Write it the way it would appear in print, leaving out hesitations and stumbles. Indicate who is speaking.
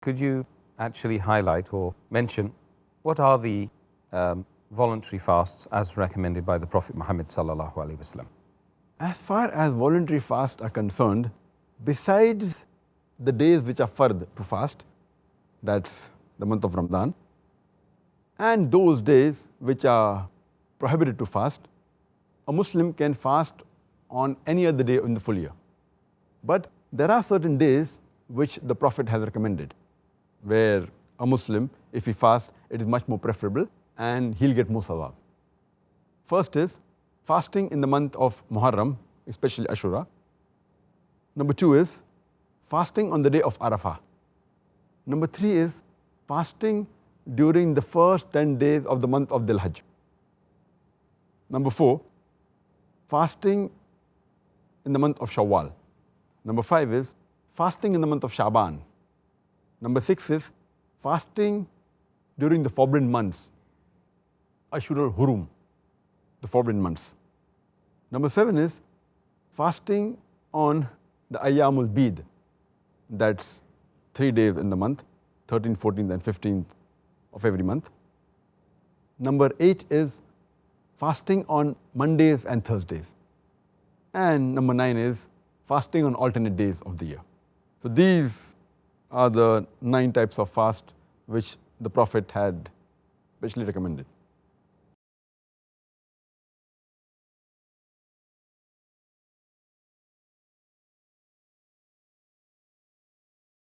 Speaker 1: Could you actually highlight or mention what are the voluntary fasts as recommended by the Prophet Muhammad sallallahu alaihi wasallam?
Speaker 2: As far as voluntary fasts are concerned, besides the days which are fard to fast, that's the month of Ramadan, and those days which are prohibited to fast, a Muslim can fast on any other day in the full year. But there are certain days which the Prophet has recommended, where a Muslim, if he fasts, it is much more preferable and he'll get more sawab. First is fasting in the month of Muharram, especially Ashura. Number 2 is fasting on the day of Arafah. Number 3 is fasting during the first 10 days of the month of Dhul Hajj. Number 4, fasting in the month of Shawwal. Number 5 is fasting in the month of Shaban. Number 6 is fasting during the forbidden months, Ashur al-Hurum, the forbidden months. Number 7 is fasting on the Ayyamul Bid, that's 3 days in the month, 13th, 14th and 15th of every month. Number 8 is fasting on Mondays and Thursdays. And number 9 is fasting on alternate days of the year. So these are the 9 types of fast which the Prophet had specially recommended.